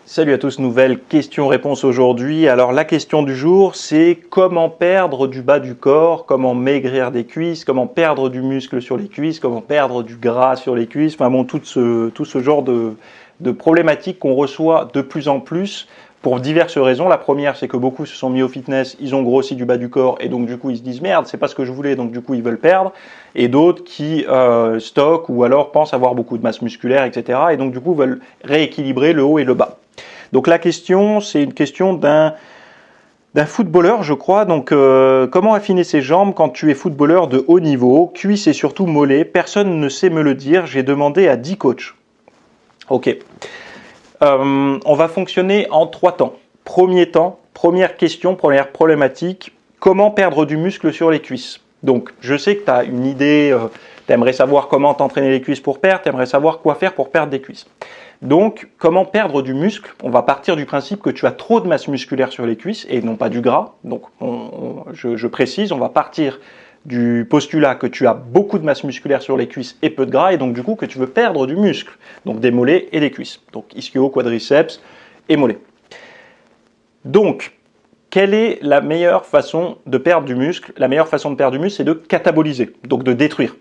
Salut à tous, nouvelle question-réponse aujourd'hui. Alors la question du jour, c'est comment perdre du bas du corps, comment maigrir des cuisses, comment perdre du muscle sur les cuisses, comment perdre du gras sur les cuisses, enfin bon, tout ce genre de problématiques qu'on reçoit de plus en plus pour diverses raisons. La première, c'est que beaucoup se sont mis au fitness, ils ont grossi du bas du corps et donc du coup ils se disent merde, c'est pas ce que je voulais, donc du coup ils veulent perdre. Et d'autres qui stockent ou alors pensent avoir beaucoup de masse musculaire, etc. Et donc du coup veulent rééquilibrer le haut et le bas. Donc la question, c'est une question d'un footballeur, je crois. Donc comment affiner ses jambes quand tu es footballeur de haut niveau, cuisses et surtout mollets? Personne ne sait me le dire, j'ai demandé à 10 coachs. Ok. On va fonctionner en 3 temps. Premier temps, première question, première problématique, comment perdre du muscle sur les cuisses? Donc je sais que tu as une idée, tu aimerais savoir comment t'entraîner les cuisses pour perdre, tu aimerais savoir quoi faire pour perdre des cuisses. Donc, comment perdre du muscle? On va partir du principe que tu as trop de masse musculaire sur les cuisses et non pas du gras. Donc, je précise, on va partir du postulat que tu as beaucoup de masse musculaire sur les cuisses et peu de gras et donc du coup que tu veux perdre du muscle, donc des mollets et des cuisses. Donc, ischio, quadriceps et mollets. Donc, quelle est la meilleure façon de perdre du muscle? La meilleure façon de perdre du muscle, c'est de cataboliser, donc de détruire.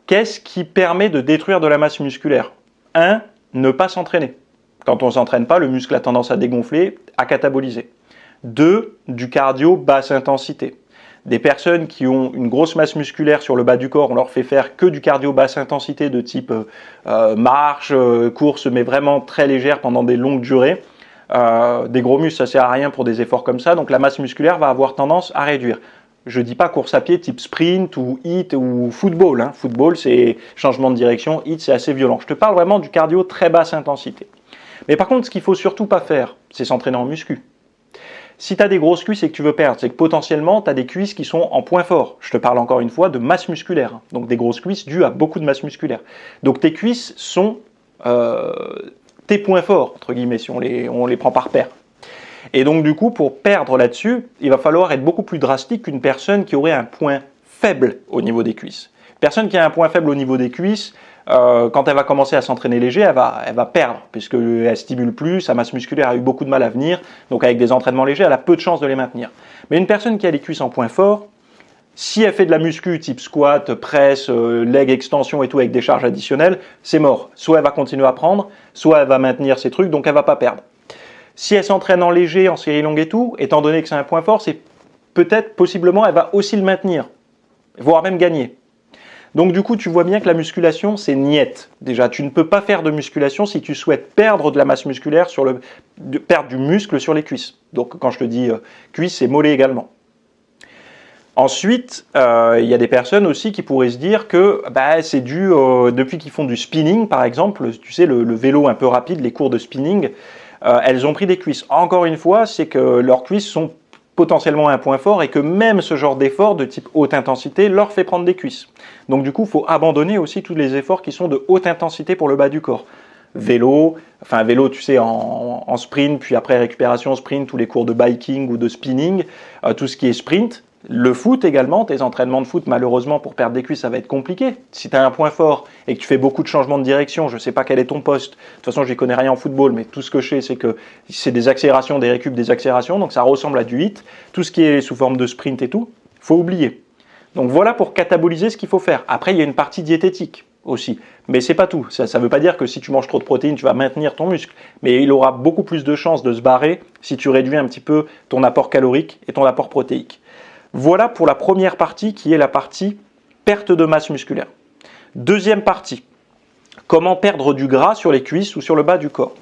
Qu'est-ce qui permet de détruire de la masse musculaire? 1. Ne pas s'entraîner. Quand on ne s'entraîne pas, le muscle a tendance à dégonfler, à cataboliser. 2. Du cardio basse intensité. Des personnes qui ont une grosse masse musculaire sur le bas du corps, on leur fait faire que du cardio basse intensité de type marche, course, mais vraiment très légère pendant des longues durées. Des gros muscles, ça ne sert à rien pour des efforts comme ça, donc la masse musculaire va avoir tendance à réduire. Je ne dis pas course à pied type sprint ou hit ou football. Hein. Football, c'est changement de direction. Hit, c'est assez violent. Je te parle vraiment du cardio très basse intensité. Mais par contre, ce qu'il ne faut surtout pas faire, c'est s'entraîner en muscu. Si tu as des grosses cuisses et que tu veux perdre, c'est que potentiellement, tu as des cuisses qui sont en point fort. Je te parle encore une fois de masse musculaire. Hein. Donc des grosses cuisses dues à beaucoup de masse musculaire. Donc tes cuisses sont tes points forts, entre guillemets, si on les prend par paire. Et donc du coup, pour perdre là-dessus, il va falloir être beaucoup plus drastique qu'une personne qui aurait un point faible au niveau des cuisses. Une personne qui a un point faible au niveau des cuisses, quand elle va commencer à s'entraîner léger, elle va perdre, puisqu'elle ne stimule plus, sa masse musculaire a eu beaucoup de mal à venir, donc avec des entraînements légers, elle a peu de chances de les maintenir. Mais une personne qui a les cuisses en point fort, si elle fait de la muscu type squat, presse, leg extension et tout avec des charges additionnelles, c'est mort. Soit elle va continuer à prendre, soit elle va maintenir ses trucs, donc elle ne va pas perdre. Si elle s'entraîne en léger, en série longue et tout, étant donné que c'est un point fort, c'est peut-être, possiblement, elle va aussi le maintenir, voire même gagner. Donc du coup, tu vois bien que la musculation, c'est niette. Déjà, tu ne peux pas faire de musculation si tu souhaites perdre de la masse musculaire, perdre du muscle sur les cuisses. Donc quand je te dis cuisses, c'est mollets également. Ensuite, il y a des personnes aussi qui pourraient se dire que c'est dû, depuis qu'ils font du spinning par exemple, tu sais, le vélo un peu rapide, les cours de spinning, elles ont pris des cuisses. Encore une fois, c'est que leurs cuisses sont potentiellement un point fort et que même ce genre d'effort de type haute intensité leur fait prendre des cuisses. Donc du coup, il faut abandonner aussi tous les efforts qui sont de haute intensité pour le bas du corps. Vélo, tu sais, en sprint, puis après récupération, sprint, tous les cours de biking ou de spinning, tout ce qui est sprint. Le foot également, tes entraînements de foot, malheureusement, pour perdre des cuisses, ça va être compliqué. Si tu as un point fort et que tu fais beaucoup de changements de direction, je ne sais pas quel est ton poste. De toute façon, je n'y connais rien en football, mais tout ce que je sais, c'est que c'est des accélérations, des récup, des accélérations, donc ça ressemble à du hit. Tout ce qui est sous forme de sprint et tout, il faut oublier. Donc voilà pour cataboliser ce qu'il faut faire. Après, il y a une partie diététique aussi, mais c'est pas tout. Ça ne veut pas dire que si tu manges trop de protéines, tu vas maintenir ton muscle, mais il aura beaucoup plus de chances de se barrer si tu réduis un petit peu ton apport calorique et ton apport protéique. Voilà pour la première partie qui est la partie perte de masse musculaire. Deuxième partie, comment perdre du gras sur les cuisses ou sur le bas du corps.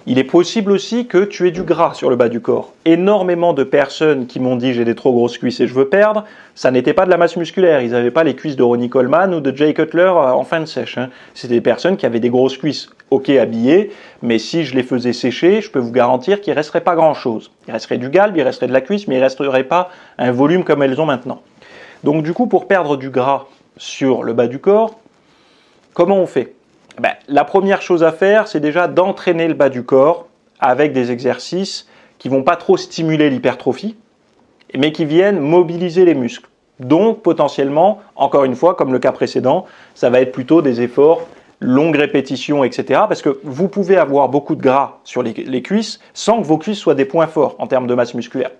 Il est possible aussi que tu aies du gras sur le bas du corps. Énormément de personnes qui m'ont dit j'ai des trop grosses cuisses et je veux perdre, ça n'était pas de la masse musculaire. Ils n'avaient pas les cuisses de Ronnie Coleman ou de Jay Cutler en fin de sèche. Hein. C'était des personnes qui avaient des grosses cuisses, ok habillées, mais si je les faisais sécher, je peux vous garantir qu'il ne resterait pas grand chose. Il resterait du galbe, il resterait de la cuisse, mais il ne resterait pas un volume comme elles ont maintenant. Donc du coup, pour perdre du gras sur le bas du corps, comment on fait? La première chose à faire, c'est déjà d'entraîner le bas du corps avec des exercices qui ne vont pas trop stimuler l'hypertrophie, mais qui viennent mobiliser les muscles. Donc potentiellement, encore une fois, comme le cas précédent, ça va être plutôt des efforts, longues répétitions, etc. Parce que vous pouvez avoir beaucoup de gras sur les cuisses sans que vos cuisses soient des points forts en termes de masse musculaire.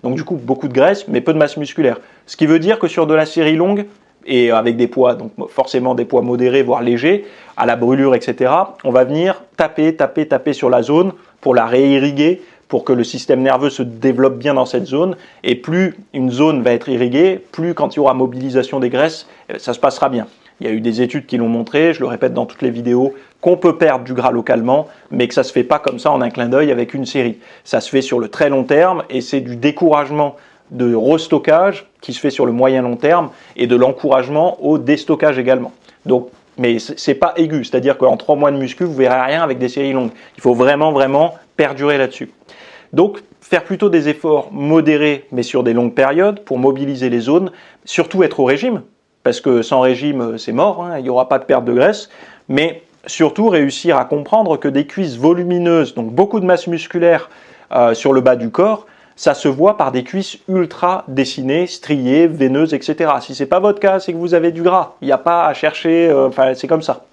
Donc du coup, beaucoup de graisse, mais peu de masse musculaire. Ce qui veut dire que sur de la série longue, et avec des poids, donc forcément des poids modérés, voire légers, à la brûlure, etc., on va venir taper sur la zone pour la réirriguer, pour que le système nerveux se développe bien dans cette zone. Et plus une zone va être irriguée, plus quand il y aura mobilisation des graisses, ça se passera bien. Il y a eu des études qui l'ont montré, je le répète dans toutes les vidéos, qu'on peut perdre du gras localement, mais que ça ne se fait pas comme ça en un clin d'œil avec une série. Ça se fait sur le très long terme et c'est du découragement de restockage qui se fait sur le moyen long terme et de l'encouragement au déstockage également. Donc, mais c'est pas aigu, c'est-à-dire qu'en 3 mois de muscu, vous verrez rien avec des séries longues. Il faut vraiment perdurer là-dessus. Donc, faire plutôt des efforts modérés, mais sur des longues périodes pour mobiliser les zones, surtout être au régime, parce que sans régime, c'est mort, hein, il n'y aura pas de perte de graisse, mais surtout réussir à comprendre que des cuisses volumineuses, donc beaucoup de masse musculaire sur le bas du corps, ça se voit par des cuisses ultra dessinées, striées, veineuses, etc. Si ce n'est pas votre cas, c'est que vous avez du gras. Il n'y a pas à chercher, c'est comme ça.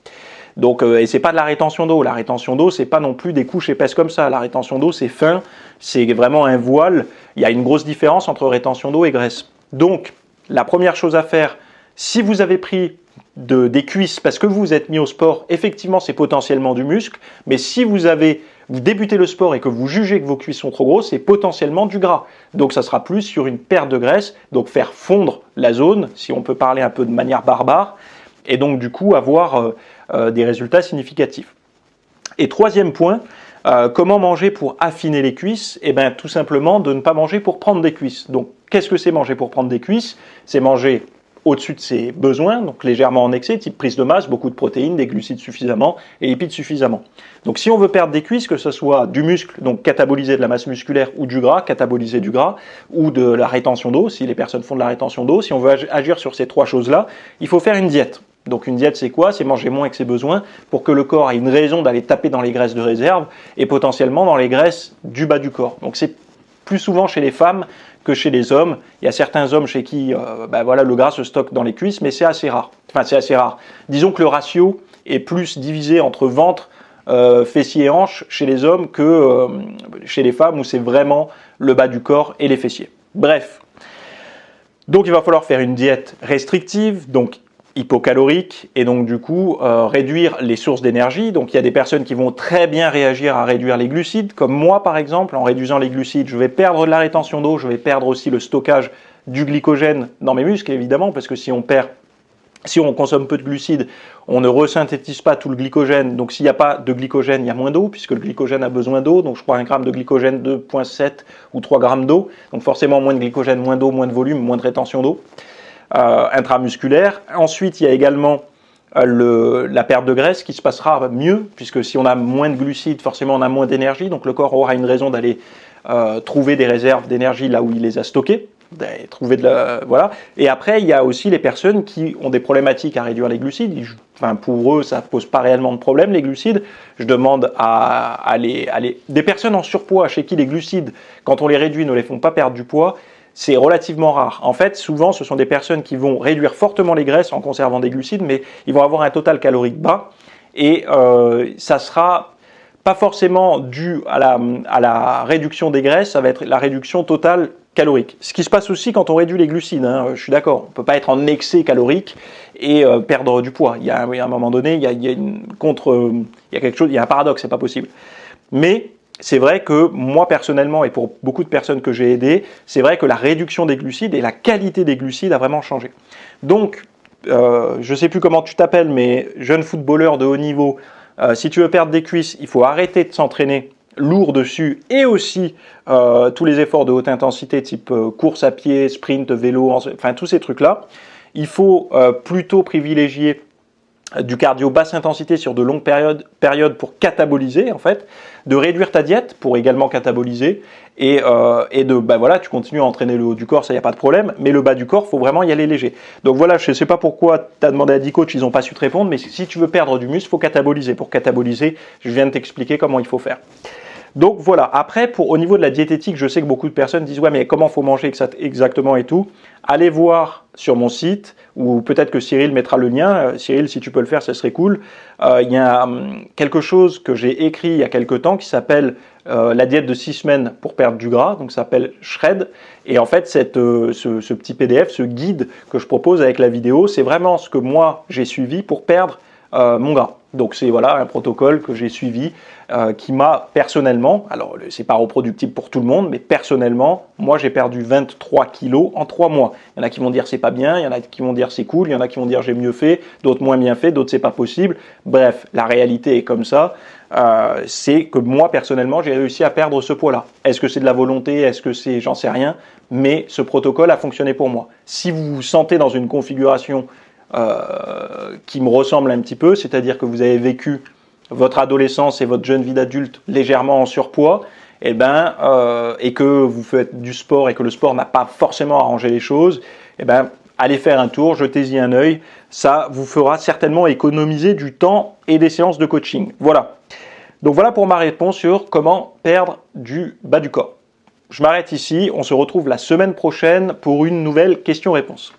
Donc, et ce n'est pas de la rétention d'eau. La rétention d'eau, ce n'est pas non plus des couches épaisses comme ça. La rétention d'eau, c'est fin, c'est vraiment un voile. Il y a une grosse différence entre rétention d'eau et graisse. Donc, la première chose à faire, si vous avez pris des cuisses parce que vous vous êtes mis au sport, effectivement, c'est potentiellement du muscle. Mais si vous débutez le sport et que vous jugez que vos cuisses sont trop grosses, c'est potentiellement du gras. Donc ça sera plus sur une perte de graisse, donc faire fondre la zone, si on peut parler un peu de manière barbare, et donc du coup avoir des résultats significatifs. Et troisième point, comment manger pour affiner les cuisses? Eh bien tout simplement de ne pas manger pour prendre des cuisses. Donc qu'est-ce que c'est manger pour prendre des cuisses? C'est manger au-dessus de ses besoins, donc légèrement en excès, type prise de masse, beaucoup de protéines, des glucides suffisamment et lipides suffisamment. Donc si on veut perdre des cuisses, que ce soit du muscle, donc cataboliser de la masse musculaire, ou du gras, cataboliser du gras, ou de la rétention d'eau, si les personnes font de la rétention d'eau, si on veut agir sur ces 3 choses-là, il faut faire une diète. Donc une diète, c'est quoi? C'est manger moins que ses besoins pour que le corps ait une raison d'aller taper dans les graisses de réserve et potentiellement dans les graisses du bas du corps. Donc c'est plus souvent chez les femmes que chez les hommes. Il y a certains hommes chez qui le gras se stocke dans les cuisses, mais c'est assez rare. Enfin, c'est assez rare. Disons que le ratio est plus divisé entre ventre, fessiers et hanches chez les hommes que chez les femmes où c'est vraiment le bas du corps et les fessiers. Bref. Donc il va falloir faire une diète restrictive, donc hypocalorique, et donc du coup réduire les sources d'énergie. Donc il y a des personnes qui vont très bien réagir à réduire les glucides, comme moi par exemple. En réduisant les glucides, je vais perdre de la rétention d'eau, je vais perdre aussi le stockage du glycogène dans mes muscles, évidemment, parce que si on consomme peu de glucides, on ne resynthétise pas tout le glycogène. Donc s'il n'y a pas de glycogène, il y a moins d'eau, puisque le glycogène a besoin d'eau. Donc je crois 1 gramme de glycogène, 2,7 ou 3 grammes d'eau. Donc forcément moins de glycogène, moins d'eau, moins de volume, moins de rétention d'eau intramusculaire. Ensuite, il y a également la perte de graisse qui se passera mieux, puisque si on a moins de glucides, forcément on a moins d'énergie, donc le corps aura une raison d'aller trouver des réserves d'énergie là où il les a stockées. Voilà. Et après, il y a aussi les personnes qui ont des problématiques à réduire les glucides. Pour eux, ça ne pose pas réellement de problème, les glucides. Je demande des personnes en surpoids chez qui les glucides, quand on les réduit, ne les font pas perdre du poids. C'est relativement rare. En fait, souvent, ce sont des personnes qui vont réduire fortement les graisses en conservant des glucides, mais ils vont avoir un total calorique bas. Et ça sera pas forcément dû à la réduction des graisses, ça va être la réduction totale calorique. Ce qui se passe aussi quand on réduit les glucides, hein, je suis d'accord, on ne peut pas être en excès calorique et perdre du poids. Il y a un moment donné, il y a un paradoxe, c'est pas possible. Mais c'est vrai que moi personnellement et pour beaucoup de personnes que j'ai aidées, c'est vrai que la réduction des glucides et la qualité des glucides a vraiment changé. Donc, je ne sais plus comment tu t'appelles, mais jeune footballeur de haut niveau, si tu veux perdre des cuisses, il faut arrêter de s'entraîner lourd dessus et aussi tous les efforts de haute intensité type course à pied, sprint, vélo, enfin tous ces trucs-là. Il faut plutôt privilégier du cardio basse intensité sur de longues périodes pour cataboliser en fait, de réduire ta diète pour également cataboliser et voilà, tu continues à entraîner le haut du corps, ça y a pas de problème, mais le bas du corps, faut vraiment y aller léger. Donc voilà, je sais pas pourquoi tu as demandé à 10 coachs, ils n'ont pas su te répondre, mais si tu veux perdre du muscle, faut cataboliser. Pour cataboliser, je viens de t'expliquer comment il faut faire. Donc voilà, après, au niveau de la diététique, je sais que beaucoup de personnes disent « Ouais, mais comment faut manger exactement et tout ?» Allez voir sur mon site, ou peut-être que Cyril mettra le lien. Cyril, si tu peux le faire, ce serait cool. Il y a quelque chose que j'ai écrit il y a quelques temps qui s'appelle la diète de 6 semaines pour perdre du gras, donc ça s'appelle Shred. Et en fait, ce petit PDF, ce guide que je propose avec la vidéo, c'est vraiment ce que moi j'ai suivi pour perdre mon gras. Donc c'est voilà un protocole que j'ai suivi qui m'a personnellement, alors c'est pas reproductible pour tout le monde, mais personnellement, moi j'ai perdu 23 kilos en 3 mois. Il y en a qui vont dire c'est pas bien, il y en a qui vont dire c'est cool, il y en a qui vont dire j'ai mieux fait, d'autres moins bien fait, d'autres c'est pas possible. Bref, la réalité est comme ça. C'est que moi personnellement j'ai réussi à perdre ce poids-là. Est-ce que c'est de la volonté, est-ce que c'est, j'en sais rien, mais ce protocole a fonctionné pour moi. Si vous vous sentez dans une configuration qui me ressemble un petit peu, c'est-à-dire que vous avez vécu votre adolescence et votre jeune vie d'adulte légèrement en surpoids, et que vous faites du sport et que le sport n'a pas forcément arrangé les choses, allez faire un tour, jetez-y un œil, ça vous fera certainement économiser du temps et des séances de coaching. Voilà. Donc voilà pour ma réponse sur comment perdre du bas du corps. Je m'arrête ici, on se retrouve la semaine prochaine pour une nouvelle question-réponse.